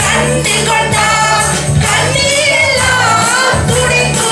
கண்டு கொண்டார் கண்ணீரெல்லாம் துடைத்து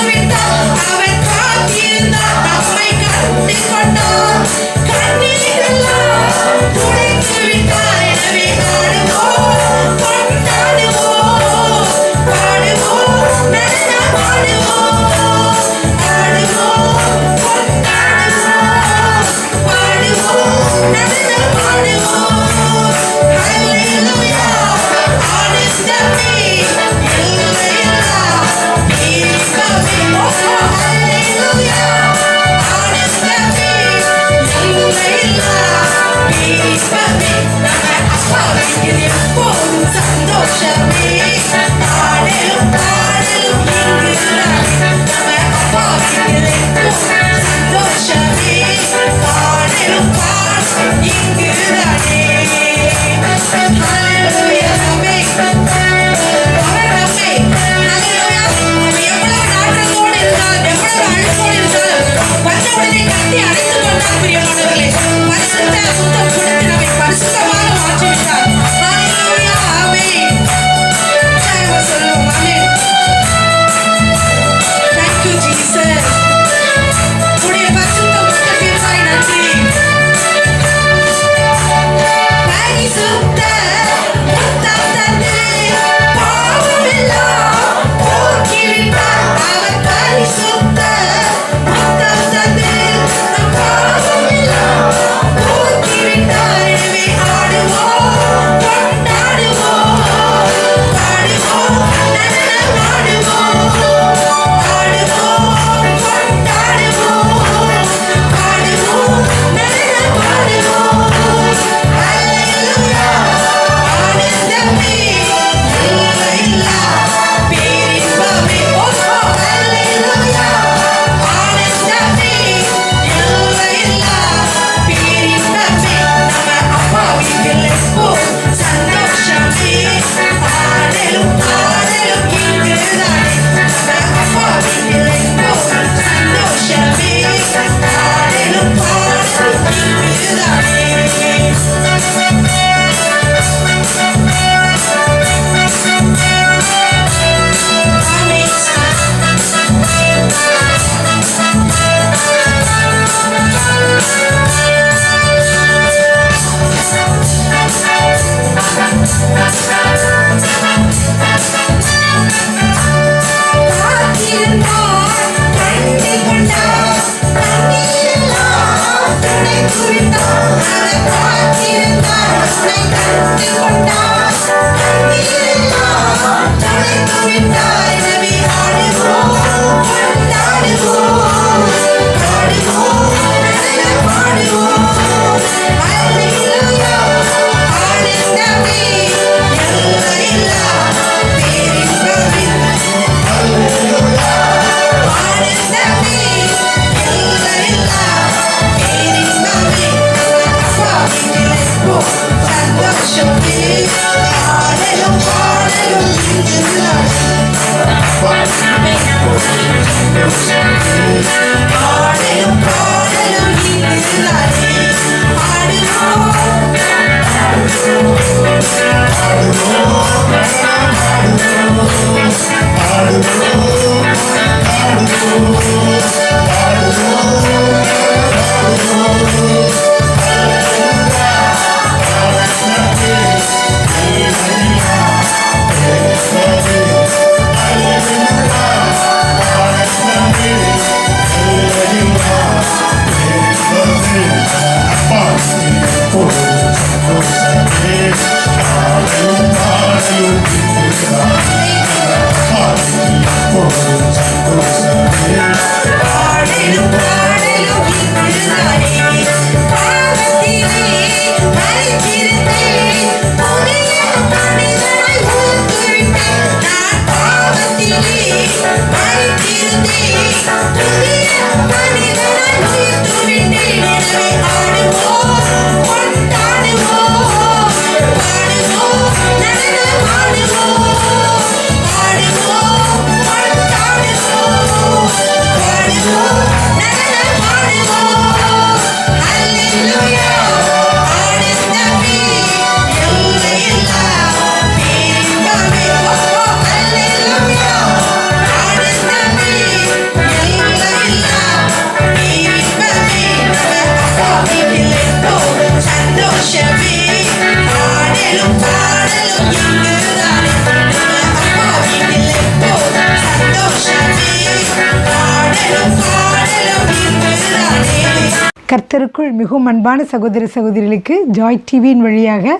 கர்த்தருக்குள் மிகவும் அன்பான சகோதர சகோதரிகளுக்கு ஜாய் டிவியின் வழியாக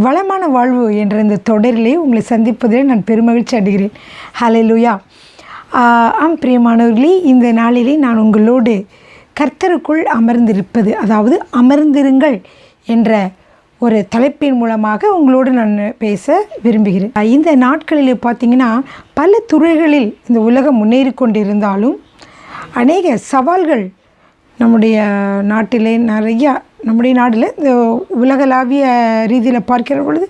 வளமான வாழ்வு என்ற இந்த தொடரிலே உங்களை சந்திப்பதில் நான் பெருமகிழ்ச்சி அடைகிறேன். ஹல்லேலூயா. பிரியமானவர்களே, இந்த நாளிலே நான் உங்களோடு கர்த்தருக்குள் அமர்ந்திருப்பது, அதாவது அமர்ந்திருங்கள் என்ற ஒரு தலைப்பின் மூலமாக உங்களோடு நான் பேச விரும்புகிறேன். இந்த நாட்களில் பார்த்திங்கன்னா பல துறைகளில் இந்த உலகம் முன்னேறி கொண்டிருந்தாலும் அநேக சவால்கள் நம்முடைய நாட்டிலே நம்முடைய நாட்டில் இந்த உலகளாவிய ரீதியில் பார்க்கிற பொழுது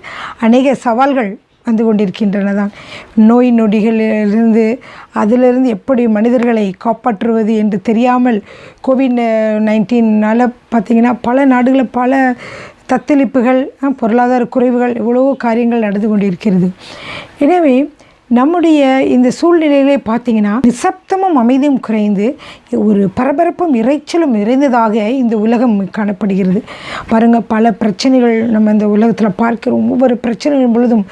அநேக சவால்கள் வந்து கொண்டிருக்கின்றன தான். நோய் நொடிகளிலிருந்து அதிலிருந்து எப்படி மனிதர்களை காப்பாற்றுவது என்று தெரியாமல் கோவிட்-19 பார்த்திங்கன்னா பல நாடுகளில் பல தத்தளிப்புகள், பொருளாதார குறைவுகள், எவ்வளவோ காரியங்கள் நடந்து கொண்டிருக்கிறது. எனவே நம்முடைய இந்த சூழ்நிலையிலே பார்த்திங்கன்னா நிசப்தமும் அமைதியும் குறைந்து ஒரு பரபரப்பும் இறைச்சலும் நிறைந்ததாக இந்த உலகம் காணப்படுகிறது. பாருங்கள், பல பிரச்சனைகள் நம்ம இந்த உலகத்தில் பார்க்கிறோம். ஒவ்வொரு பிரச்சனைகள் பொழுதும்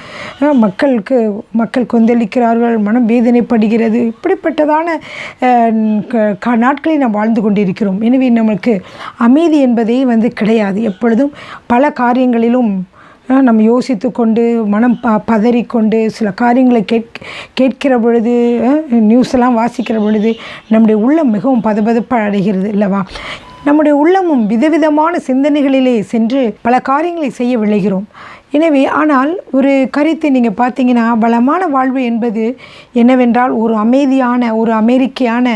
மக்கள் கொந்தளிக்கிறார்கள், மனம் வேதனைப்படுகிறது. இப்படிப்பட்டதான நாட்களை நாம் வாழ்ந்து கொண்டிருக்கிறோம். எனவே நமக்கு அமைதி என்பதே கிடையாது. எப்பொழுதும் பல காரியங்களிலும் நம்ம யோசித்து கொண்டு மனம் பதறிக்கொண்டு சில காரியங்களை கேட்கிற பொழுது, நியூஸெல்லாம் வாசிக்கிற பொழுது நம்முடைய உள்ளம் மிகவும் பதபதப்பாக அடைகிறது இல்லவா? நம்முடைய உள்ளமும் விதவிதமான சிந்தனைகளிலே சென்று பல காரியங்களை செய்ய விளைகிறோம். எனவே ஆனால் ஒரு கருத்தை நீங்கள் பார்த்தீங்கன்னா, பலமான வாழ்வு என்பது என்னவென்றால் ஒரு அமைதியான, ஒரு அமெரிக்கையான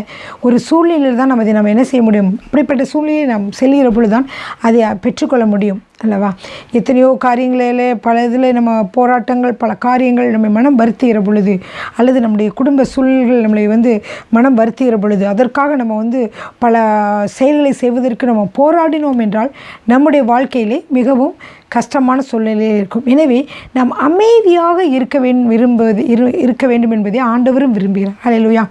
ஒரு சூழ்நிலையில் தான் நம்ம என்ன செய்ய முடியும். அப்படிப்பட்ட சூழ்நிலையை நாம் செல்கிற பொழுது தான் அதை பெற்றுக்கொள்ள முடியும் அல்லவா? எத்தனையோ காரியங்களில் பல இதில் நம்ம போராட்டங்கள், பல காரியங்கள் நம்ம மனம் வருத்துகிற பொழுது, அல்லது நம்முடைய குடும்ப சூழல்கள் நம்மளை மனம் வருத்துகிற பொழுது, அதற்காக நம்ம பல செயல்களை செய்வதற்கு நம்ம போராடினோம் என்றால் நம்முடைய வாழ்க்கையிலே மிகவும் கஷ்டமான சூழ்நிலையில் இருக்கும். எனவே நாம் அமைதியாக இருக்க வேண்டும் என்பதை ஆண்டவரும் விரும்புகிறார். ஹல்லேலூயா.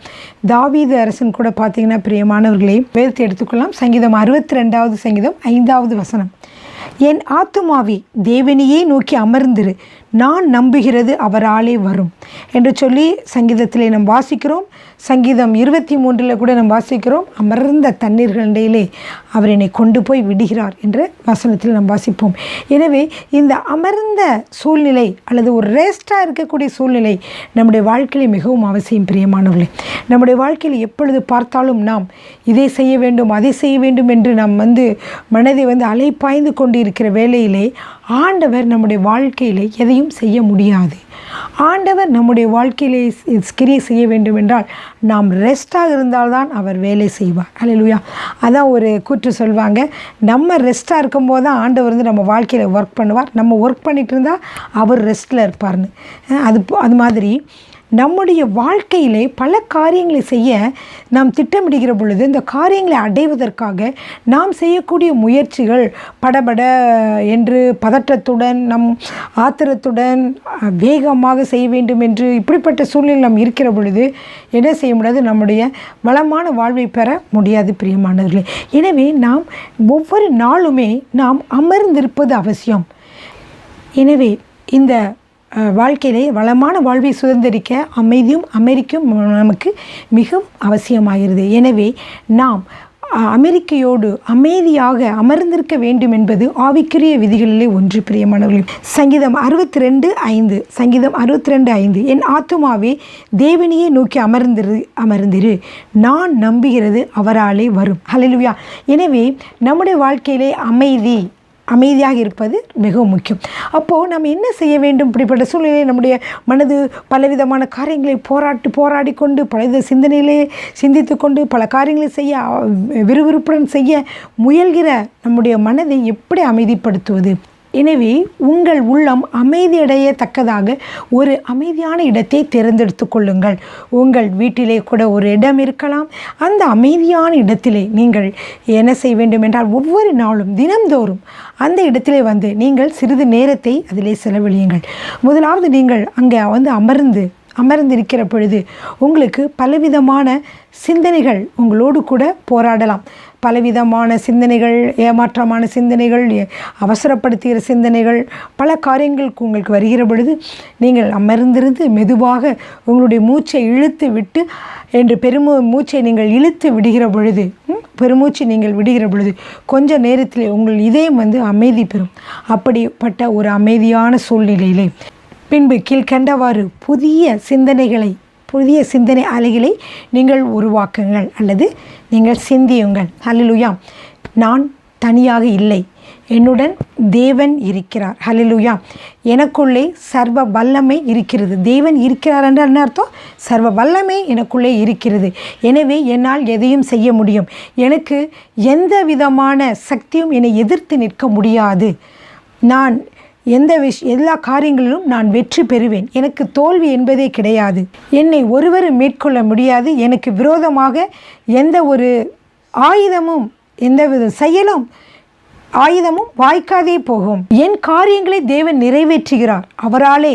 தாவீது அரசன் கூட பார்த்தீங்கன்னா, பிரியமானவர்களே, வேதத்தை எடுத்துக்கொள்ளலாம். சங்கீதம் 62வது சங்கீதம் 5வது வசனம். என் ஆத்துமாவே தேவனையே நோக்கி அமர்ந்திரு, நான் நம்புகிறது அவராலே வரும் என்று சொல்லி சங்கீதத்திலே நாம் வாசிக்கிறோம். சங்கீதம் 23 கூட நாம் வாசிக்கிறோம், அமர்ந்த தண்ணீர்களிடையிலே அவர் என்னை கொண்டு போய் விடுகிறார் என்ற வசனத்தில் நாம் வாசிப்போம். எனவே இந்த அமர்ந்த சூழ்நிலை அல்லது ஒரு ரெஸ்டாக இருக்கக்கூடிய சூழ்நிலை நம்முடைய வாழ்க்கையில் மிகவும் அவசியம். பிரியமானவர்களே, நம்முடைய வாழ்க்கையில் எப்பொழுது பார்த்தாலும் நாம் இதை செய்ய வேண்டும், அதை செய்ய வேண்டும் என்று நாம் மனதை அலைப்பாய்ந்து கொண்டு இருக்கிற வேளையிலே ஆண்டவர் நம்முடைய வாழ்க்கையிலே எதையும் செய்ய முடியாது. ஆண்டவர் நம்முடைய வாழ்க்கையிலே கிரியை செய்ய வேண்டும் என்றால் நாம் ரெஸ்டாக இருந்தால்தான் அவர் வேலை செய்வார். ஹல்லேலூயா. அதான் ஒரு கூற்று சொல்வாங்க, நம்ம ரெஸ்டாக இருக்கும்போது தான் ஆண்டவர் நம்ம வாழ்க்கையில் ஒர்க் பண்ணுவார், நம்ம ஒர்க் பண்ணிகிட்டு இருந்தால் அவர் ரெஸ்ட்டில் இருப்பார்னு. அது மாதிரி நம்முடைய வாழ்க்கையிலே பல காரியங்களை செய்ய நாம் திட்டமிடுகிற பொழுது, இந்த காரியங்களை அடைவதற்காக நாம் செய்யக்கூடிய முயற்சிகள் படபட என்று பதற்றத்துடன், நம் ஆத்திரத்துடன் வேகமாக செய்ய வேண்டும் என்று இப்படிப்பட்ட சூழ்நிலை நாம் இருக்கிற பொழுது என்ன செய்ய முடியாது, நம்முடைய வளமான வாழ்வை பெற முடியாது. பிரியமானவர்களே, எனவே நாம் ஒவ்வொரு நாளுமே நாம் அமர்ந்திருப்பது அவசியம். எனவே இந்த வாழ்க்கையிலே வளமான வாழ்வை சுதந்திரிக்க அமைதியும் அமெரிக்கும் நமக்கு மிகவும் அவசியமாகிறது. எனவே நாம் அமெரிக்கையோடு அமைதியாக அமர்ந்திருக்க வேண்டும் என்பது ஆவிக்குரிய விதிகளிலே ஒன்று. பிரியமானவர்களே, சங்கீதம் 62:5 சங்கீதம் 62:5 என் ஆத்துமாவே தேவனையே நோக்கி அமர்ந்திரு, நான் நம்புகிறது அவராலே வரும். ஹல்லேலூயா. எனவே நம்முடைய வாழ்க்கையிலே அமைதியாக இருப்பது மிகவும் முக்கியம். அப்போது நம்ம என்ன செய்ய வேண்டும்? இப்படிப்பட்ட சூழ்நிலையை நம்முடைய மனது பலவிதமான காரியங்களை போராடி கொண்டு பல சிந்தனையிலே சிந்தித்து கொண்டு பல காரியங்களை செய்ய விறுவிறுப்புடன் செய்ய முயல்கிற நம்முடைய மனதை எப்படி அமைதிப்படுத்துவது? எனவே உங்கள் உள்ளம் அமைதியடையத்தக்கதாக ஒரு அமைதியான இடத்தை தேர்ந்தெடுத்து கொள்ளுங்கள். உங்கள் வீட்டிலே கூட ஒரு இடம் இருக்கலாம். அந்த அமைதியான இடத்திலே நீங்கள் என்ன செய்ய வேண்டும் என்றால், ஒவ்வொரு நாளும் தினம்தோறும் அந்த இடத்திலே நீங்கள் சிறிது நேரத்தை அதிலே செலவழியுங்கள். முதலாவது நீங்கள் அங்கே அமர்ந்து அமர்ந்திருக்கிற பொழுது உங்களுக்கு பலவிதமான சிந்தனைகள் உங்களோடு கூட போராடலாம். பலவிதமான சிந்தனைகள், ஏமாற்றமான சிந்தனைகள், அவசரப்படுத்துகிற சிந்தனைகள், பல காரியங்களுக்கு உங்களுக்கு வருகிற பொழுது நீங்கள் அமர்ந்திருந்து மெதுவாக உங்களுடைய மூச்சை இழுத்து விட்டு என்று மூச்சை நீங்கள் இழுத்து விடுகிற பொழுது, பெருமூச்சு நீங்கள் விடுகிற பொழுது கொஞ்ச நேரத்தில் உங்கள் இதயம் அமைதி பெறும். அப்படிப்பட்ட ஒரு அமைதியான சூழ்நிலையிலே பின்பு கீழ்கண்டவாறு புதிய சிந்தனை அலைகளை நீங்கள் உருவாக்குங்கள் அல்லது நீங்கள் சிந்தியுங்கள். ஹல்லேலூயா. நான் தனியாக இல்லை, என்னுடன் தேவன் இருக்கிறார். ஹல்லேலூயா. எனக்குள்ளே சர்வ வல்லமை இருக்கிறது. தேவன் இருக்கிறார் என்ற என்ன அர்த்தம்? சர்வ வல்லமை எனக்குள்ளே இருக்கிறது. எனவே என்னால் எதையும் செய்ய முடியும். எனக்கு எந்த விதமான சக்தியும் என்னை எதிர்த்து நிற்க முடியாது. நான் எல்லா காரியங்களிலும் நான் வெற்றி பெறுவேன். எனக்கு தோல்வி என்பதே கிடையாது. என்னை ஒருவரும் மேற்கொள்ள முடியாது. எனக்கு விரோதமாக எந்த ஒரு ஆயுதமும் எந்தவித ஆயுதமும் வாய்க்காதே போகும். என் காரியங்களை தேவன் நிறைவேற்றுகிறார். அவராலே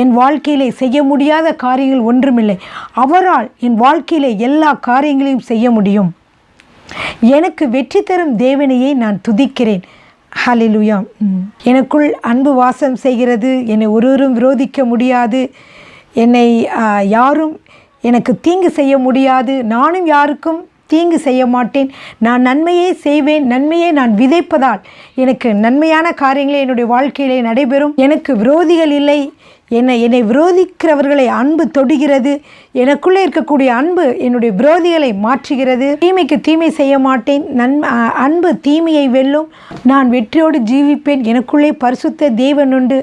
என் வாழ்க்கையிலே செய்ய முடியாத காரியங்கள் ஒன்றுமில்லை. அவரால் என் வாழ்க்கையிலே எல்லா காரியங்களையும் செய்ய முடியும். எனக்கு வெற்றி தரும் தேவனையே நான் துதிக்கிறேன். ஹல்லேலூயா. எனக்குள் அன்பு வாசம் செய்கிறது. என்னை ஒருவரும் விரோதிக்க முடியாது. என்னை யாரும் எனக்கு தீங்கு செய்ய முடியாது. நானும் யாருக்கும் தீங்கு செய்ய மாட்டேன். நான் நன்மையே செய்வேன். நன்மையை நான் விதைப்பதால் எனக்கு நன்மையான காரியங்களே என்னுடைய வாழ்க்கையிலே நடைபெறும். எனக்கு விரோதிகள் இல்லை. என்னை விரோதிக்கிறவர்களை அன்பு தொடுகிறது. எனக்குள்ளே இருக்கக்கூடிய அன்பு என்னுடைய விரோதிகளை மாற்றுகிறது. தீமைக்கு தீமை செய்ய மாட்டேன். அன்பு தீமையை வெல்லும். நான் வெற்றியோடு ஜீவிப்பேன். எனக்குள்ளே பரிசுத்த தேவன் உண்டு.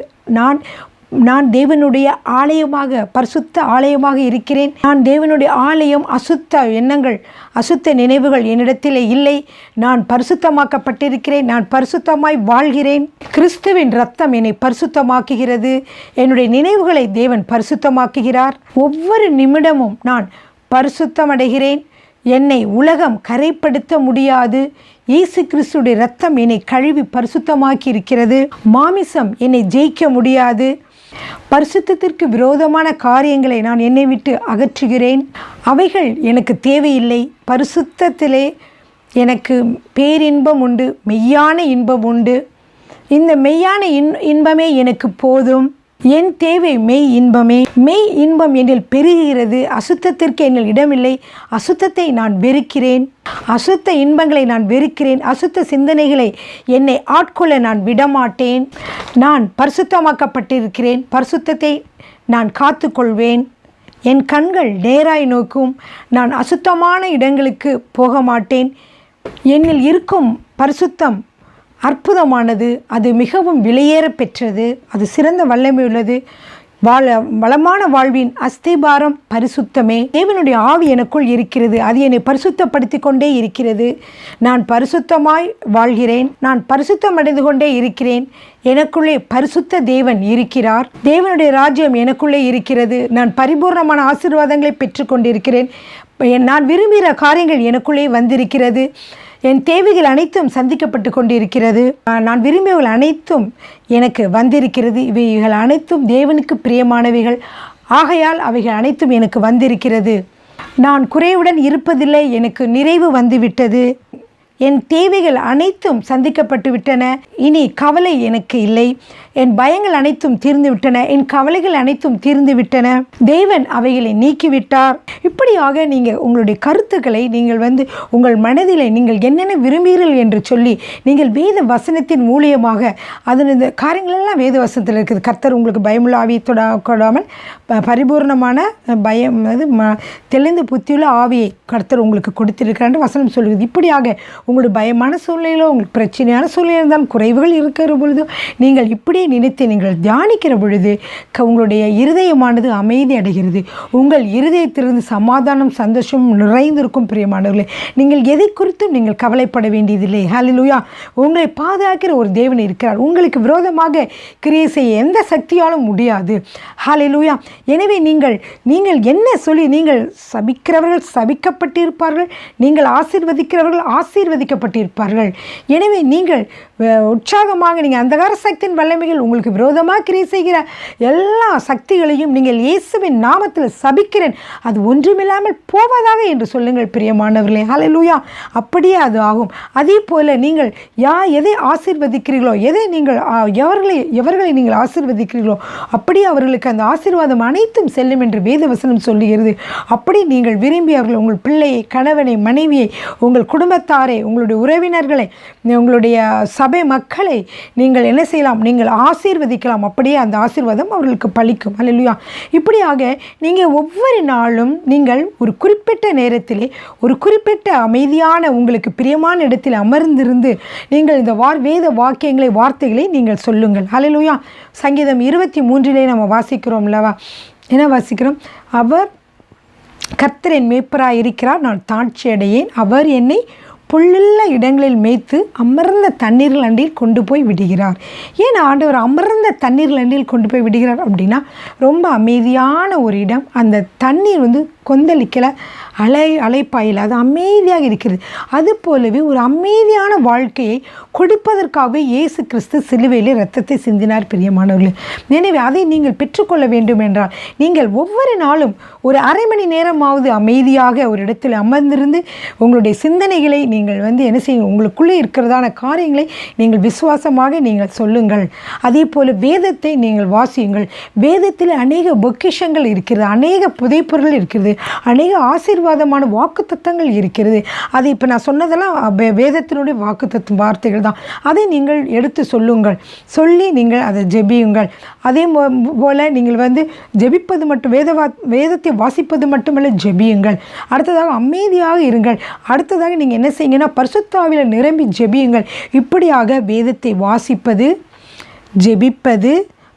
நான் தேவனுடைய ஆலயமாக, பரிசுத்த ஆலயமாக இருக்கிறேன். நான் தேவனுடைய ஆலயம். அசுத்த எண்ணங்கள், அசுத்த நினைவுகள் என்னிடத்திலே இல்லை. நான் பரிசுத்தமாக்கப்பட்டிருக்கிறேன். நான் பரிசுத்தமாய் வாழ்கிறேன். கிறிஸ்துவின் இரத்தம் என்னை பரிசுத்தமாக்குகிறது. என்னுடைய நினைவுகளை தேவன் பரிசுத்தமாக்குகிறார். ஒவ்வொரு நிமிடமும் நான் பரிசுத்தமடைகிறேன். என்னை உலகம் கரைப்படுத்த முடியாது. இயேசு கிறிஸ்துடைய இரத்தம் என்னை கழுவி பரிசுத்தமாக்கி இருக்கிறது. மாமிசம் என்னை ஜெயிக்க முடியாது. பரிசுத்தத்திற்கு விரோதமான காரியங்களை நான் என்னை விட்டு அகற்றுகிறேன். அவைகள் எனக்கு தேவையில்லை. பரிசுத்தத்திலே எனக்கு பேரின்பம் உண்டு, மெய்யான இன்பம் உண்டு. இந்த மெய்யான இன்பமே எனக்கு போதும். என் தேவை மெய் இன்பமே. மெய் இன்பம் என்னில் பெருகிறது. அசுத்தத்திற்கு என்னில் இடமில்லை. அசுத்தத்தை நான் வெறுக்கிறேன். அசுத்த இன்பங்களை நான் வெறுக்கிறேன். அசுத்த சிந்தனைகளை என்னை ஆட்கொள்ள நான் விடமாட்டேன். நான் பரிசுத்தமாக்கப்பட்டிருக்கிறேன். பரிசுத்தத்தை நான் காத்துக்கொள்வேன். என் கண்கள் நேராய் நோக்கும். நான் அசுத்தமான இடங்களுக்கு போக மாட்டேன். என்னில் இருக்கும் பரிசுத்தம் அற்புதமானது. அது மிகவும் விலையேற பெற்றது. அது சிறந்த வல்லமை உள்ளது. வளமான வாழ்வின் அஸ்திபாரம் பரிசுத்தமே. தேவனுடைய ஆவி எனக்குள் இருக்கிறது. அது என்னை பரிசுத்தப்படுத்தி கொண்டே இருக்கிறது. நான் பரிசுத்தமாய் வாழ்கிறேன். நான் பரிசுத்தம் அடைந்து கொண்டே இருக்கிறேன். எனக்குள்ளே பரிசுத்த தேவன் இருக்கிறார். தேவனுடைய ராஜ்யம் எனக்குள்ளே இருக்கிறது. நான் பரிபூர்ணமான ஆசீர்வாதங்களை பெற்றுக்கொண்டிருக்கிறேன். நான் விரும்புகிற காரியங்கள் எனக்குள்ளே வந்திருக்கிறது. என் தேவைகள் அனைத்தும் சந்திக்கப்பட்டு கொண்டிருக்கிறது. நான் விரும்பியவர்கள் அனைத்தும் எனக்கு வந்திருக்கிறது. இவைகள் அனைத்தும் தேவனுக்கு பிரியமானவைகள். ஆகையால் அவைகள் அனைத்தும் எனக்கு வந்திருக்கிறது. நான் குறைவுடன் இருப்பதில்லை. எனக்கு நிறைவு வந்துவிட்டது. என் தேவைகள் அனைத்தும் சந்திக்கப்பட்டு விட்டன. இனி கவலை எனக்கு இல்லை. என் பயங்கள் அனைத்தும் தீர்ந்து விட்டன. என் கவலைகள் அனைத்தும் தீர்ந்து விட்டன. தேவன் அவைகளை நீக்கிவிட்டார். இப்படியாக நீங்கள் உங்களுடைய கருத்துக்களை நீங்கள் உங்கள் மனதில் நீங்கள் என்னென்ன விரும்புகிறீர்கள் என்று சொல்லி நீங்கள் வேத வசனத்தின் மூலியமாக அதன் இந்த காரியங்களெல்லாம் வேத வசனத்தில் இருக்குது. கர்த்தர் உங்களுக்கு பயமுள்ள ஆவியை கொடாமல் பரிபூர்ணமான பயம் தெளிந்த புத்தியுள்ள ஆவியை கர்த்தர் உங்களுக்கு கொடுத்திருக்கிறார் வசனம் சொல்லுகிறது. இப்படியாக உங்களுடைய பயமான சூழ்நிலையிலோ உங்களுக்கு பிரச்சனையான சூழ்நிலை இருந்தாலும் குறைவுகள் இருக்கிற பொழுதோ நீங்கள் இப்படியே நினைத்து நீங்கள் தியானிக்கிற பொழுது உங்களுடைய இருதயமானது அமைதி அடைகிறது. உங்கள் இருதயத்திலிருந்து சமாதானம் சந்தோஷம் நிறைந்திருக்கும். பிரியமானவர்களே, நீங்கள் எதை குறித்தும் நீங்கள் கவலைப்பட வேண்டியதில்லை. ஹல்லேலூயா. உங்களை பாதுகாக்கிற ஒரு தேவன் இருக்கிறார். உங்களுக்கு விரோதமாக கிரியை செய்ய எந்த சக்தியாலும் முடியாது. ஹல்லேலூயா. எனவே நீங்கள் என்ன சொல்லி நீங்கள் சபிக்கிறவர்கள் சபிக்கப்பட்டிருப்பார்கள். நீங்கள் ஆசீர்வதிக்கிறவர்கள் ஆசீர்வதிக்கப்பட்டிருப்பார்கள். எனவே நீங்கள் உற்சாகமாக நீங்கள் அந்தகார சக்தியின் வல்லமைகள் உங்களுக்கு விரோதமாக கிரியை செய்கிற எல்லா சக்திகளையும் நீங்கள் இயேசுவின் நாமத்தில் சபிக்கிறேன், அது ஒன்றுமில்லாமல் போவதாக என்று சொல்லுங்கள் பிரியமானவர்களே. ஹல்லேலூயா. அப்படியே அது ஆகும். அதே போல் நீங்கள் எதை ஆசீர்வதிக்கிறீர்களோ, எதை நீங்கள் எவர்களை நீங்கள் ஆசீர்வதிக்கிறீர்களோ அப்படியே அவர்களுக்கு அந்த ஆசீர்வாதம் அனைத்தும் செல்லும் என்று வேத வசனம் சொல்லுகிறது. அப்படி நீங்கள் விரும்பி அவர்கள் உங்கள் பிள்ளையை, கணவனை, மனைவியை, உங்கள் குடும்பத்தாரை, உங்களுடைய உறவினர்களை, உங்களுடைய சபை மக்களை நீங்கள் என்ன செய்யலாம்? நீங்கள் ஆசீர்வதிக்கலாம். அப்படியே அந்த ஆசீர்வாதம் அவர்களுக்கு பலிக்கும். அல்லேலூயா. இப்படியாக நீங்கள் ஒவ்வொரு நாளும் நீங்கள் ஒரு குறிப்பிட்ட நேரத்திலே ஒரு குறிப்பிட்ட அமைதியான உங்களுக்கு பிரியமான இடத்தில் அமர்ந்திருந்து நீங்கள் இந்த வேத வார்த்தைகளை நீங்கள் சொல்லுங்கள். அல்லேலூயா. சங்கீதம் 23 நம்ம வாசிக்கிறோம் அல்லவா? என்ன வாசிக்கிறோம்? அவர் கர்த்தர் என் மேய்ப்பராய் இருக்கிறார், நான் தாழ்ச்சி அடையேன். அவர் என்னை புல்லுள்ள இடங்களில் மேய்த்து அமர்ந்த தண்ணீர்கள் அண்டில் கொண்டு போய் விடுகிறார். ஏன் ஆண்டவர் அமர்ந்த தண்ணீர்கள் அண்டில் கொண்டு போய் விடுகிறார் அப்படின்னா, ரொம்ப அமைதியான ஒரு இடம். அந்த தண்ணீர் கொந்தளிக்கலை, அலைப்பாயில், அது அமைதியாக இருக்கிறது. அது போலவே ஒரு அமைதியான வாழ்க்கையை கொடுப்பதற்காகவே இயேசு கிறிஸ்து சிலுவையிலே இரத்தத்தை சிந்தினார் பிரியமானவர்களே. எனவே அதை நீங்கள் பெற்றுக்கொள்ள வேண்டும் என்றால் நீங்கள் ஒவ்வொரு நாளும் ஒரு அரை மணி நேரமாவது அமைதியாக ஒரு இடத்தில் அமர்ந்திருந்து உங்களுடைய சிந்தனைகளை நீங்கள் என்ன செய்யுங்க, உங்களுக்குள்ளே இருக்கிறதான காரியங்களை நீங்கள் விசுவாசமாக நீங்கள் சொல்லுங்கள். அதே போல் வேதத்தை நீங்கள் வாசியுங்கள். வேதத்தில் அநேக பொக்கிஷங்கள் இருக்கிறது, அநேக புதைப்பொருள் இருக்கிறது, அநேக ஆசீர்வாதமான வாக்குத்தத்தங்கள் இருக்கிறது. அது இப்போ நான் சொன்னதெல்லாம் வேதத்தினுடைய வாக்குத்தத்தம் வார்த்தைகள் தான். அதை நீங்கள் எடுத்து சொல்லுங்கள். சொல்லி நீங்கள் அதை ஜெபியுங்கள். அதே போல் நீங்கள் ஜெபிப்பது மட்டும் வேதத்தை வாசிப்பது மட்டுமல்ல, ஜெபியுங்கள். அடுத்ததாக அமைதியாக இருங்கள். அடுத்ததாக நீங்கள் என்ன செய்யுங்கன்னா, பரிசுத்த ஆவியில் நிரம்பி ஜெபியுங்கள். இப்படியாக வேதத்தை வாசிப்பது, ஜெபிப்பது,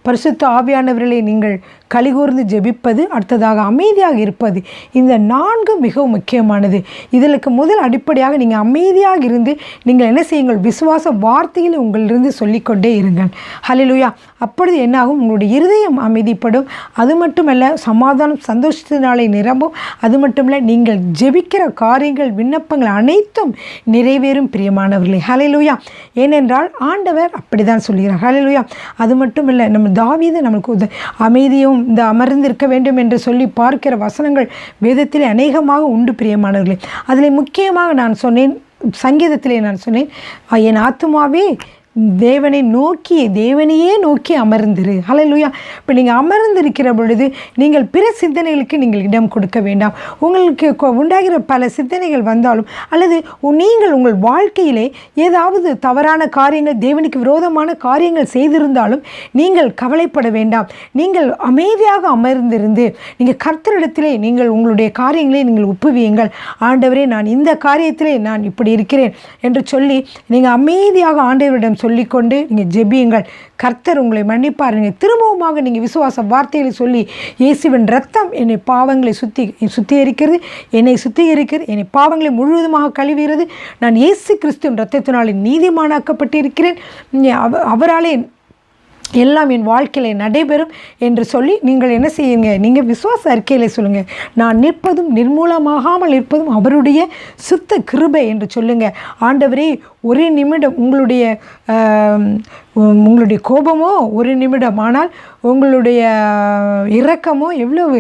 பரிசுத்த ஆவியானவர்களை நீங்கள் கலிகூர்ந்து ஜெபிப்பது, அடுத்ததாக அமைதியாக இருப்பது, இந்த 4 மிகவும் முக்கியமானது. இதற்கு முதல் அடிப்படையாக நீங்கள் அமைதியாக இருந்து நீங்கள் என்ன செய்யுங்கள், விசுவாச வார்த்தையில் உங்களிலிருந்து சொல்லிக்கொண்டே இருங்கள். ஹல்லேலூயா. அப்பொழுது என்னாகும்? உங்களுடைய இருதயம் அமைதிப்படும். அது மட்டுமல்ல, சமாதானம் சந்தோஷத்தினாலே நிரம்பும். அது மட்டுமல்ல, நீங்கள் ஜெபிக்கிற காரியங்கள், விண்ணப்பங்கள் அனைத்தும் நிறைவேறும் பிரியமானவர்களே. ஹல்லேலூயா. ஏனென்றால் ஆண்டவர் அப்படி தான் சொல்கிறார். ஹல்லேலூயா. அது மட்டுமல்ல, நம்ம தாவீது நமக்கு அமைதியும் இந்த அமர்ந்திருக்க வேண்டும் என்று சொல்லி பார்க்கிற வசனங்கள் வேதத்திலே அநேகமாக உண்டு பிரியமானவர்களே. அதில் முக்கியமாக நான் சொன்னேன், சங்கீதத்திலே நான் சொன்னேன், என் ஆத்துமாவே தேவனையே நோக்கி அமர்ந்திரு. ஹல்லேலூயா. இப்போ நீங்கள் அமர்ந்திருக்கிற பொழுது நீங்கள் பிற சிந்தனைகளுக்கு நீங்கள் இடம் கொடுக்க வேண்டாம். உங்களுக்கு உண்டாகிற பல சிந்தனைகள் வந்தாலும், அல்லது நீங்கள் உங்கள் வாழ்க்கையிலே ஏதாவது தவறான காரியங்கள், தேவனுக்கு விரோதமான காரியங்கள் செய்திருந்தாலும் நீங்கள் கவலைப்பட வேண்டாம். நீங்கள் அமைதியாக அமர்ந்திருந்து நீங்கள் கர்த்தரிடத்திலே நீங்கள் உங்களுடைய காரியங்களை நீங்கள் ஒப்புவியுங்கள். ஆண்டவரே, நான் இந்த காரியத்திலே நான் இப்படி இருக்கிறேன் என்று சொல்லி நீங்கள் அமைதியாக ஆண்டவரிடம் சொல்லிக்கொண்டு நீங்கள் ஜெபியுங்கள். கர்த்தர் உங்களை மன்னிப்பார். நீங்கள் திரும்பவுமாக நீங்கள் விசுவாச வார்த்தைகளை சொல்லி, இயேசுவின் இரத்தம் என்னை பாவங்களை சுத்திகரிக்கிறது, என்னை சுத்திகரிக்கிறது, என்னை பாவங்களை முழுவதுமாக கழுவுகிறது, நான் இயேசு கிறிஸ்துவின் இரத்தத்தினாலே நீதிமானாக்கப்பட்டிருக்கிறேன், அவராலே எல்லாம் என் வாழ்க்கையில் நடைபெறும் என்று சொல்லி நீங்கள் என்ன செய்யுங்க, நீங்கள் விசுவாச அறிக்கையில் சொல்லுங்கள். நான் நிற்பதும் நிர்மூலமாகாமல் இருப்பதும் அவருடைய சுத்த கிருபை என்று சொல்லுங்கள். ஆண்டவரே, ஒரு நிமிடம் உங்களுடைய கோபமோ ஒரு நிமிடம், ஆனால் உங்களுடைய இரக்கமோ எவ்வளவு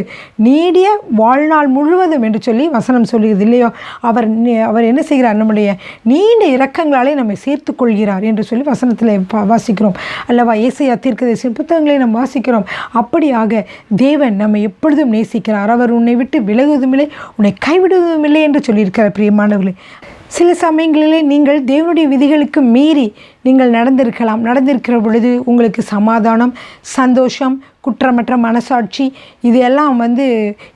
நீடிய வாழ்நாள் முழுவதும் என்று சொல்லி வசனம் சொல்லுகிறது இல்லையோ? அவர் என்ன செய்கிறார்? நம்முடைய நீண்ட இரக்கங்களாலே நம்மை சேர்த்து கொள்கிறார் என்று சொல்லி வசனத்தில் வாசிக்கிறோம் அல்லவா? ஏசாயா தீர்க்கதரிசி புத்தகங்களை நாம் வாசிக்கிறோம். அப்படியாக தேவன் நம்மை எப்பொழுதும் நேசிக்கிறார். அவர் உன்னை விட்டு விலகுவதும் இல்லை, உன்னை கைவிடுவதும் இல்லை என்று சொல்லியிருக்கிறார் பிரியமானவர்களே. சில சமயங்களிலே நீங்கள் தேவனுடைய விதிகளுக்கு மீறி நீங்கள் நடந்திருக்கிற பொழுது உங்களுக்கு சமாதானம், சந்தோஷம், குற்றமற்ற மனசாட்சி இது எல்லாம்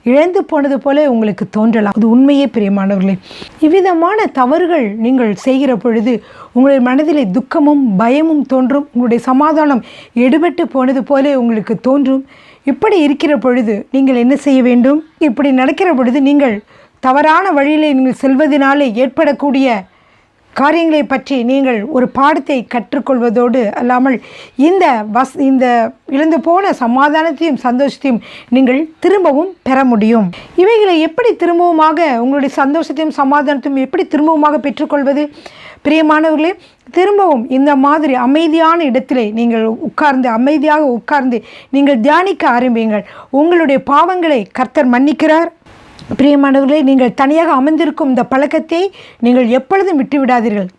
இழந்து போனது போல உங்களுக்கு தோன்றலாம். அது உண்மையே பிரியமானவர்களே. இவ்விதமான தவறுகள் நீங்கள் செய்கிற பொழுது உங்களுடைய மனதிலே துக்கமும் பயமும் தோன்றும். உங்களுடைய சமாதானம் எடுபட்டு போனது போல உங்களுக்கு தோன்றும். இப்படி இருக்கிற பொழுது நீங்கள் என்ன செய்ய வேண்டும்? இப்படி நடக்கிற பொழுது நீங்கள் தவறான வழியிலே நீங்கள் செல்வதனாலே ஏற்படக்கூடிய காரியங்களை பற்றி நீங்கள் ஒரு பாடத்தை கற்றுக்கொள்வதோடு அல்லாமல் இந்த இழந்து போன சமாதானத்தையும் சந்தோஷத்தையும் நீங்கள் திரும்பவும் பெற முடியும். இவைகளை எப்படி திரும்பவுமாக உங்களுடைய சந்தோஷத்தையும் சமாதானத்தையும் எப்படி திரும்பவுமாக பெற்றுக்கொள்வது? பிரியமானவர்களே, திரும்பவும் இந்த மாதிரி அமைதியான இடத்திலே நீங்கள் அமைதியாக உட்கார்ந்து நீங்கள் தியானிக்க ஆரம்பியுங்கள். உங்களுடைய பாவங்களை கர்த்தர் மன்னிக்கிறார். பிரியமானவர்களே, நீங்கள் தனியாக அமர்ந்திருக்கும் இந்த பழக்கத்தை நீங்கள் எப்பொழுதும் விட்டுவிடாதீர்கள்.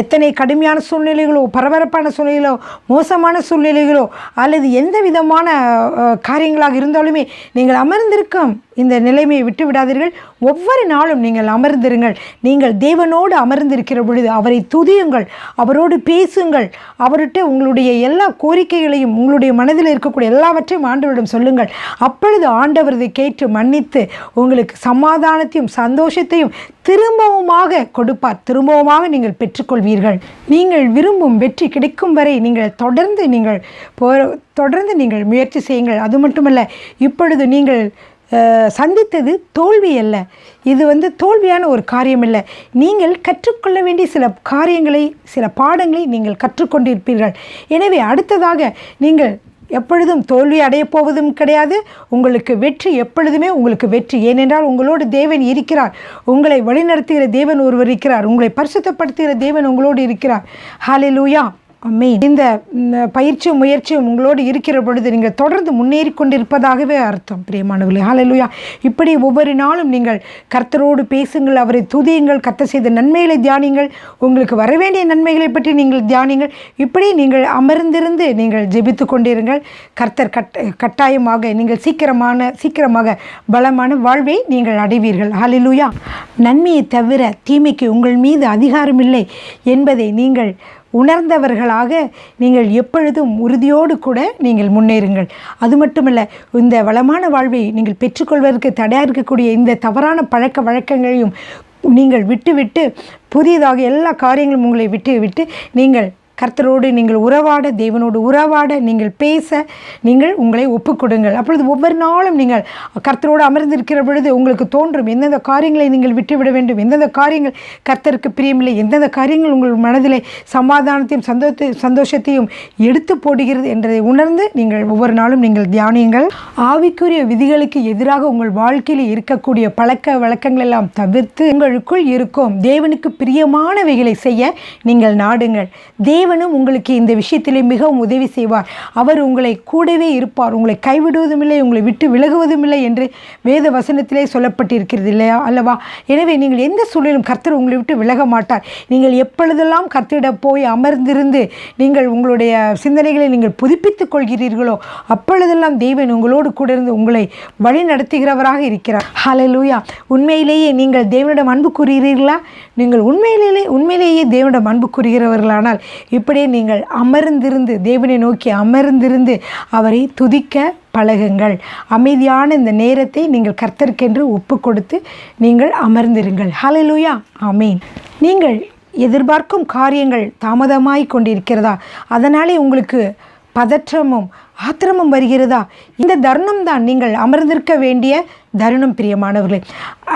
எத்தனை கடுமையான சூழ்நிலைகளோ, பரபரப்பான சூழ்நிலைகளோ, மோசமான சூழ்நிலைகளோ அல்லது எந்த விதமான காரியங்களாக இருந்தாலுமே நீங்கள் அமர்ந்திருக்கும் இந்த நிலைமையை விட்டு விடாதீர்கள். ஒவ்வொரு நாளும் நீங்கள் அமர்ந்திருங்கள். நீங்கள் தேவனோடு அமர்ந்திருக்கிற பொழுது அவரை துதியுங்கள், அவரோடு பேசுங்கள், அவர்கிட்ட உங்களுடைய எல்லா கோரிக்கைகளையும் உங்களுடைய மனதில் இருக்கக்கூடிய எல்லாவற்றையும் ஆண்டவரிடம் சொல்லுங்கள். அப்பொழுது ஆண்டவர் இதை கேட்டு மன்னித்து உங்களுக்கு சமாதானத்தையும் சந்தோஷத்தையும் திரும்பவுமாக கொடுப்பார். திரும்பவுமாக நீங்கள் பெற்றுக்கொள்வீர்கள். நீங்கள் விரும்பும் வெற்றி கிடைக்கும் வரை நீங்கள் தொடர்ந்து நீங்கள் முயற்சி செய்யுங்கள். அது மட்டுமல்ல, இப்பொழுது நீங்கள் சந்தித்தது தோல்வி அல்ல. இது தோல்வியான ஒரு காரியம் இல்லை. நீங்கள் கற்றுக்கொள்ள வேண்டிய சில பாடங்களை நீங்கள் கற்றுக்கொண்டிருப்பீர்கள். எனவே அடுத்ததாக நீங்கள் எப்பொழுதும் தோல்வி அடையப் போவதும் கிடையாது. உங்களுக்கு வெற்றி எப்பொழுதுமே உங்களுக்கு வெற்றி. ஏனென்றால் உங்களோடு தேவன் இருக்கிறார். உங்களை வழிநடத்துகிற தேவன் ஒருவர் இருக்கிறார். உங்களை பரிசுத்தப்படுத்துகிற தேவன் உங்களோடு இருக்கிறார். ஹல்லேலூயா, ஆமென். இந்த பயிற்சியும் முயற்சியும் உங்களோடு இருக்கிற பொழுது நீங்கள் தொடர்ந்து முன்னேறி கொண்டிருப்பதாகவே அர்த்தம். பிரியமானவர்களே, ஹல்லேலூயா. இப்படி ஒவ்வொரு நாளும் நீங்கள் கர்த்தரோடு பேசுங்கள், அவரை துதியுங்கள், கர்த்தர் செய்த நன்மைகளை தியானிங்கள், உங்களுக்கு வரவேண்டிய நன்மைகளை பற்றி நீங்கள் தியானிங்கள். இப்படி நீங்கள் அமர்ந்திருந்து நீங்கள் ஜெபித்து கொண்டிருங்கள். கர்த்தர் கட்டாயமாக நீங்கள் சீக்கிரமாக பலமான வாழ்வை நீங்கள் அடைவீர்கள். ஹல்லேலூயா. நன்மையை தவிர தீமைக்கு உங்கள் மீது அதிகாரமில்லை என்பதை நீங்கள் உணர்ந்தவர்களாக நீங்கள் எப்பொழுதும் உறுதியோடு கூட நீங்கள் முன்னேறுங்கள். அது மட்டுமல்ல, இந்த வளமான வாழ்வை நீங்கள் பெற்றுக்கொள்வதற்கு தடையாக இருக்கக்கூடிய இந்த தவறான பழக்க வழக்கங்களையும் நீங்கள் விட்டுவிட்டு புதியதாக எல்லா காரியங்களும் உங்களை விட்டு நீங்கள் கர்த்தரோடு நீங்கள் உறவாட, தேவனோடு உறவாட, நீங்கள் பேச நீங்கள் உங்களை ஒப்புக்கொடுங்கள். அப்பொழுது ஒவ்வொரு நாளும் நீங்கள் கர்த்தரோடு அமர்ந்திருக்கிற பொழுது உங்களுக்கு தோன்றும் எந்தெந்த காரியங்களை நீங்கள் விட்டுவிட வேண்டும், எந்தெந்த காரியங்கள் கர்த்தருக்கு பிரியமில்லை, எந்தெந்த காரியங்கள் உங்கள் மனதிலே சமாதானத்தையும் சந்தோஷத்தையும் எடுத்து போடுகிறது என்றதை உணர்ந்து நீங்கள் ஒவ்வொரு நாளும் நீங்கள் தியானியுங்கள். ஆவிக்குரிய விதிகளுக்கு எதிராக உங்கள் வாழ்க்கையில் இருக்கக்கூடிய பழக்க வழக்கங்கள் எல்லாம் தவிர்த்து உங்களுக்குள் இருக்கும் தேவனுக்கு பிரியமானவைகளை செய்ய நீங்கள் நாடுங்கள். தேவனும் உங்களுக்கு இந்த விஷயத்திலே மிகவும் உதவி செய்வார். அவர் உங்களை கூடவே இருப்பார். உங்களை கைவிடுவதும் இல்லை, உங்களை விட்டு விலகுவதும் இல்லை என்று வேத வசனத்திலே சொல்லப்பட்டிருக்கிறது இல்லையா அல்லவா? எனவே நீங்கள் எந்த சூழலும் கர்த்தர் உங்களை விட்டு விலக மாட்டார். நீங்கள் எப்பொழுதெல்லாம் கர்த்தரிடம் போய் அமர்ந்திருந்து நீங்கள் உங்களுடைய சிந்தனைகளை நீங்கள் புதுப்பித்துக் கொள்கிறீர்களோ அப்பொழுதெல்லாம் தேவன் உங்களோடு கூட இருந்து உங்களை வழி நடத்துகிறவராக இருக்கிறார். ஹல்லேலூயா. உண்மையிலேயே நீங்கள் தேவனிடம் அன்பு கூறுகிறீர்களா? நீங்கள் உண்மையிலேயே தேவனிடம் அன்பு கூறுகிறவர்களானால் இப்படியே நீங்கள் அமர்ந்திருந்து தேவனை நோக்கி அமர்ந்திருந்து அவரை துதிக்க பழகுங்கள். அமைதியான இந்த நேரத்தை நீங்கள் கர்த்தருக்கென்று ஒப்பு கொடுத்து நீங்கள் அமர்ந்திருங்கள். ஹல்லேலூயா, ஆமீன். நீங்கள் எதிர்பார்க்கும் காரியங்கள் தாமதமாய் கொண்டிருக்கிறதா? அதனாலே உங்களுக்கு பதற்றமும் ஆத்திரமும் வருகிறதா? இந்த தருணம் தான் நீங்கள் அமர்ந்திருக்க வேண்டிய தருணம் பிரியமானவர்களே.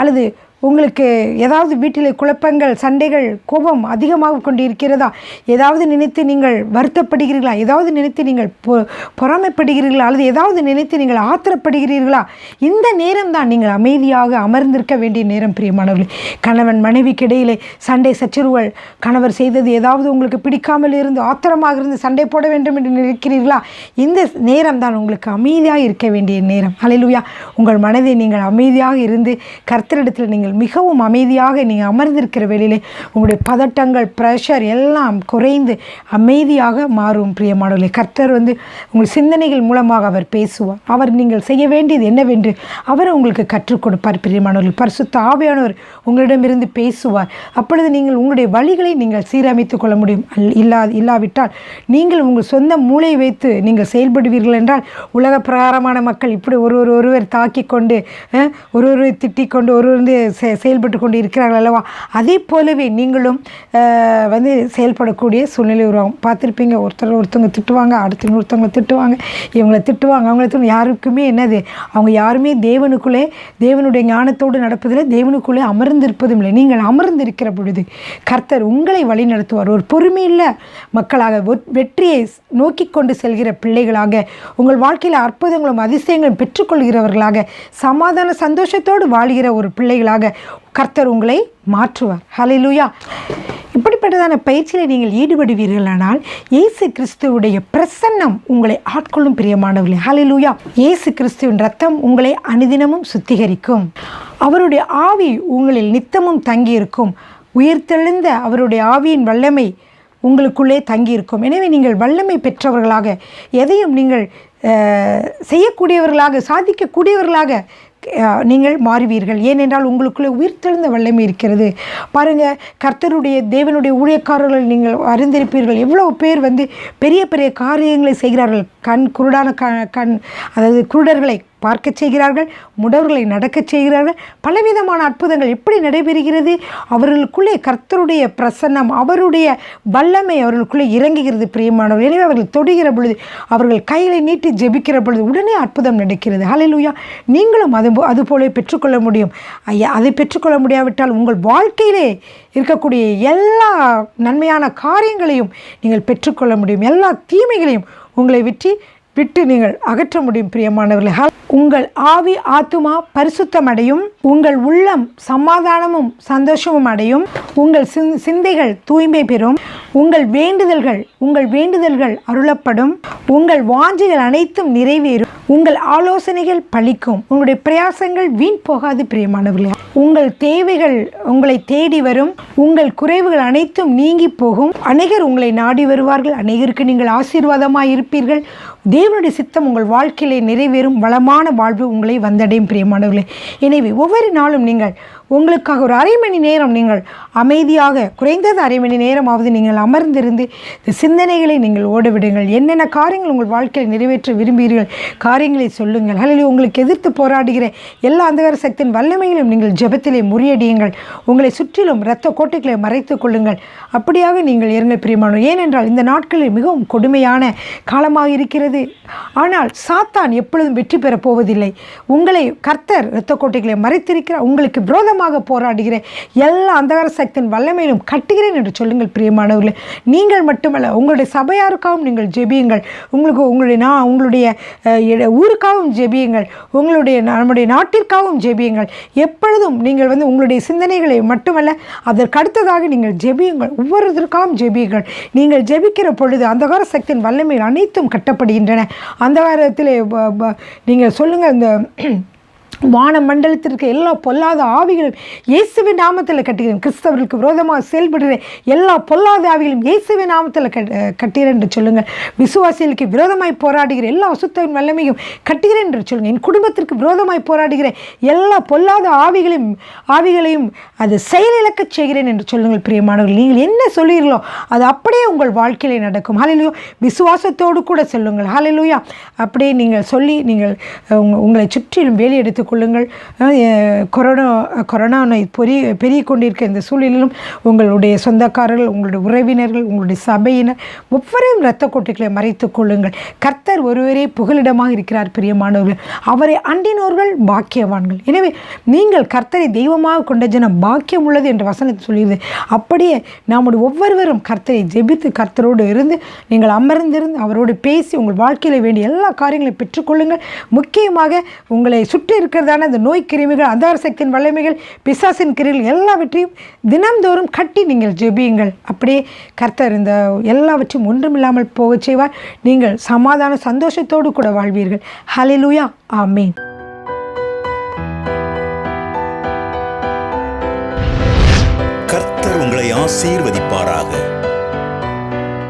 அல்லது உங்களுக்கு ஏதாவது வீட்டிலே குழப்பங்கள், சண்டைகள், கோபம் அதிகமாக கொண்டு இருக்கிறதா? ஏதாவது நினைத்து நீங்கள் வருத்தப்படுகிறீர்களா? ஏதாவது நினைத்து நீங்கள் பொறாமைப்படுகிறீர்களா? அல்லது ஏதாவது நினைத்து நீங்கள் ஆத்திரப்படுகிறீர்களா? இந்த நேரம் தான் நீங்கள் அமைதியாக அமர்ந்திருக்க வேண்டிய நேரம் பிரியமானவர்களே. கணவன் மனைவிக்கு இடையிலே சண்டை சச்சரவுகள், கணவர் செய்தது ஏதாவது உங்களுக்கு பிடிக்காமல் இருந்து ஆத்திரமாக இருந்து சண்டை போட வேண்டும் என்று நினைக்கிறீர்களா? இந்த நேரம் தான் உங்களுக்கு அமைதியாக இருக்க வேண்டிய நேரம். ஹல்லேலூயா. உங்கள் மனதை நீங்கள் அமைதியாக இருந்து கர்த்தரிடத்தில் நீங்கள் மிகவும் அமைதியாக நீங்கள் அமர்ந்திருக்கிற வேளையிலே உங்களுடைய பதட்டங்கள், ப்ரெஷர் எல்லாம் குறைந்து அமைதியாக மாறும் பிரியமானவர்களே. கர்த்தர் உங்கள் சிந்தனைகள் மூலமாக அவர் பேசுவார். அவர் நீங்கள் செய்ய வேண்டியது என்னவென்று அவர் உங்களுக்கு கற்றுக் கொடுப்பார் பிரியமானவர்கள். பரிசுத்த ஆவியானவர் உங்களிடமிருந்து பேசுவார். அப்பொழுது நீங்கள் உங்களுடைய வழிகளை நீங்கள் சீரமைத்துக் கொள்ள முடியும். இல்லாவிட்டால் நீங்கள் உங்கள் சொந்த மூளையை வைத்து நீங்கள் செயல்படுவீர்கள் என்றால் உலக பிரகாரமான மக்கள் இப்படி ஒருவர் தாக்கி கொண்டு ஒருவரை திட்டிக் கொண்டு ஒருவர் செயல்பட்டு கொண்டு இருக்கிறார்கள் அல்லவா, அதே போலவே நீங்களும் வந்து செயல்படக்கூடிய சூழ்நிலை உருவாகும். பார்த்துருப்பீங்க, ஒருத்தவங்க திட்டுவாங்க, அடுத்தவங்க ஒருத்தவங்க திட்டுவாங்க, இவங்களை திட்டுவாங்க, அவங்கள திட்டு, யாருக்குமே என்னது, அவங்க யாருமே தேவனுக்குள்ளே தேவனுடைய ஞானத்தோடு நடப்பதில்லை, தேவனுக்குள்ளே அமர்ந்திருப்பதும் இல்லை. நீங்கள் அமர்ந்திருக்கிற பொழுது கர்த்தர் உங்களை வழி நடத்துவார். ஒரு பொறுமையுள்ள மக்களாக, வெற்றியை நோக்கி கொண்டு செல்கிற பிள்ளைகளாக, உங்கள் வாழ்க்கையில் அற்புதங்களும் அதிசயங்களும் பெற்றுக்கொள்கிறவர்களாக, சமாதான சந்தோஷத்தோடு வாழ்கிற ஒரு பிள்ளைகளாக கர்த்தர் உங்களை மாற்றுவார். ஹல்லேலூயா. இப்படிப்பட்டதான பயிற்சியில் நீங்கள் ஈடுபடுவீர்களானால் இயேசு கிறிஸ்துவுடைய பிரசன்னம் உங்களை ஆட்கொள்ளும் பிரியமானவர்களே. ஹல்லேலூயா. இயேசு கிறிஸ்துவின் ரத்தம் உங்களை அனுதினமும் சுத்திகரிக்கும். அவருடைய ஆவி உங்களில் நித்தமும் தங்கியிருக்கும். உயிர்த்தெழுந்த அவருடைய ஆவியின் வல்லமை உங்களுக்குள்ளே தங்கியிருக்கும். எனவே நீங்கள் வல்லமை பெற்றவர்களாக, எதையும் நீங்கள் செய்யக்கூடியவர்களாக, சாதிக்கக்கூடியவர்களாக நீங்கள் மாறுவீர்கள். ஏனென்றால் உங்களுக்குள்ளே உயிர்த்தெழுந்த வல்லமை இருக்கிறது. பாருங்கள், கர்த்தருடைய தேவனுடைய ஊழியக்காரர்கள் நீங்கள் அறிந்திருப்பீர்கள். எவ்வளோ பேர் வந்து பெரிய பெரிய காரியங்களை செய்கிறார்கள். குருடான அதாவது குருடர்களை பார்க்க செய்கிறார்கள், முடவர்களை நடக்க செய்கிறார்கள். பலவிதமான அற்புதங்கள் எப்படி நடைபெறுகிறது? அவர்களுக்குள்ளே கர்த்தருடைய பிரசன்னம், அவருடைய வல்லமை அவர்களுக்குள்ளே இறங்குகிறது பிரியமானவர்கள். எனவே அவர்கள் தொடுகிற பொழுது, அவர்கள் கைகளை நீட்டி ஜெபிக்கிற பொழுது உடனே அற்புதம் நடக்கிறது. ஹல்லேலூயா. நீங்களும் அதுபோல பெற்றுக்கொள்ள முடியும். அதை பெற்றுக்கொள்ள முடியாவிட்டால் உங்கள் வாழ்க்கையிலே இருக்கக்கூடிய எல்லா நன்மையான காரியங்களையும் நீங்கள் பெற்றுக்கொள்ள முடியும். எல்லா தீமைகளையும் உங்களை விட்டு நீங்கள் அகற்ற முடியும் பிரியமானவர்களே. உங்கள் ஆவி ஆத்துமா பரிசுத்தம் அடையும். உங்கள் உள்ளம் சமாதானமும் சந்தோஷமும் அடையும். உங்கள் சிந்தைகள் தூய்மை பெறும். உங்கள் வேண்டுதல்கள் அருளப்படும். உங்கள் வாஞ்சைகள் அனைத்தும் நிறைவேறும். உங்கள் ஆலோசனைகள் பலிக்கும். உங்களுடைய பிரயாசங்கள் வீண் போகாது பிரியமானவர்களே. உங்கள் தேவைகள் உங்களை தேடி வரும். உங்கள் குறைவுகள் அனைத்தும் நீங்கி போகும். அநேகர் உங்களை நாடி வருவார்கள். அநேகருக்கு நீங்கள் ஆசீர்வாதமாக இருப்பீர்கள். தேவனுடைய சித்தம் உங்கள் வாழ்க்கையிலே நிறைவேறும். வளமான வாழ்வு உங்களை வந்தடையும் பிரியமானவர்களே. எனவே ஒவ்வொரு நாளும் நீங்கள் உங்களுக்காக ஒரு அரை மணி நேரம் நீங்கள் அமைதியாக, குறைந்தது அரை மணி நேரமாவது நீங்கள் அமர்ந்திருந்து இந்த சிந்தனைகளை நீங்கள் ஓடவிடுங்கள். என்னென்ன காரியங்கள் உங்கள் வாழ்க்கையில் நிறைவேற்ற விரும்புகிறீர்கள் காரியங்களை சொல்லுங்கள். அல்லது உங்களுக்கு எதிர்த்து போராடுகிற எல்லா அந்தகார சக்தியின் வல்லமையிலும் நீங்கள் ஜெபத்திலே முறியடியுங்கள். உங்களை சுற்றிலும் இரத்த கோட்டைகளை மறைத்து கொள்ளுங்கள். அப்படியாக நீங்கள் இருங்கள் பிரியமானவர்கள். ஏனென்றால் இந்த நாட்களில் மிகவும் கொடுமையான காலமாக இருக்கிறது. ஆனால் சாத்தான் எப்பொழுதும் வெற்றி பெறப் போவதில்லை. உங்களை கர்த்தர் இரத்த கோட்டைகளை மறைத்திருக்கிறார். உங்களுக்கு விரோதமாக போராடுகிற எல்லா அந்தகார சக்தியின் வல்லமையிலும் கட்டுகிறேன் என்று சொல்லுங்கள் பிரியமானவர்களே. நீங்கள் மட்டுமல்ல, உங்களுடைய சபையாருக்காகவும் நீங்கள் ஜெபியுங்கள். உங்களுடைய ஊருக்காகவும் ஜெபியுங்கள். நம்முடைய நாட்டிற்காகவும் ஜெபியுங்கள். எப்பொழுதும் நீங்கள் உங்களுடைய சிந்தனைகளை மட்டுமல்ல, அதற்கு அடுத்ததாக நீங்கள் ஜெபியுங்கள். ஒவ்வொருத்தருக்காகவும் ஜெபியுங்கள். நீங்கள் ஜெபிக்கிற பொழுது அந்தகார சக்தியின் வல்லமையில் அனைத்தும் கட்டப்படுகின்றன. அந்தகாரத்திலே நீங்கள் சொல்லுங்கள், இந்த வான மண்டலத்திற்கு எல்லா பொல்லாத ஆவிகளும் இயேசுவின் நாமத்தில் கட்டுகிறேன். கிறிஸ்தவர்களுக்கு விரோதமாக செயல்படுகிற எல்லா பொல்லாத ஆவிகளும் இயேசுவின் நாமத்தில் கட்டுகிறேன் என்று சொல்லுங்கள். விசுவாசிகளுக்கு விரோதமாய் போராடுகிற எல்லா அசுத்தவின் வல்லமையும் கட்டுகிறேன் என்று சொல்லுங்கள். என் குடும்பத்திற்கு விரோதமாய் போராடுகிற எல்லா பொல்லாத ஆவிகளையும் அது செயலிழக்க செய்கிறேன் என்று சொல்லுங்கள் பிரியமானவர்கள். நீங்கள் என்ன சொல்லுகிறீர்களோ அது அப்படியே உங்கள் வாழ்க்கையிலே நடக்கும். ஹல்லேலூயா. விசுவாசத்தோடு கூட சொல்லுங்கள். ஹல்லேலூயா. அப்படியே நீங்கள் சொல்லி நீங்கள் உங்களை சுற்றிலும் வேலி எடுத்து கொள்ளுங்கள். கொரோனா நோய் பெருகி கொண்டிருக்க இந்த சூழலிலும் உங்களுடைய சொந்தக்காரர்கள், உங்களுடைய உறவினர்கள், உங்களுடைய சபையினர் ஒவ்வொருவரும் இரத்த கோட்டைகளை மறைத்து கொள்ளுங்கள். கர்த்தர் ஒருவரே புகலிடமாக இருக்கிறார் பிரியமானவர்கள். அவரை அண்டினோர்கள் பாக்கியவான்கள். எனவே நீங்கள் கர்த்தரை தெய்வமாக கொண்ட ஜனம் பாக்கியம் உள்ளது என்ற வசனத்தை சொல்லியது. அப்படியே நம்முடைய ஒவ்வொருவரும் கர்த்தரை ஜெபித்து கர்த்தரோடு இருந்து நீங்கள் அமர்ந்திருந்து அவரோடு பேசி உங்கள் வாழ்க்கையில் வேண்டிய எல்லா காரியங்களையும் பெற்றுக்கொள்ளுங்கள். முக்கியமாக உங்களை சுற்றி இருக்கிறதான இந்த நோய் கிருமிகள், அந்தார சக்தியின் வல்லமைகள், பிசாசின் கிரிகள் எல்லாவற்றையும் தினம்தோறும் கட்டி நீங்கள் ஜெபியுங்கள். அப்படியே கர்த்தர் இந்த எல்லாவற்றையும் ஒன்றுமில்லாமல் போக செய்வார். நீங்கள் சமாதான சந்தோஷத்தோடு கூட வாழ்வீர்கள். ஹல்லேலூயா. ஆமேன். கர்த்தர் உங்களை ஆசீர்வதிப்பாராக.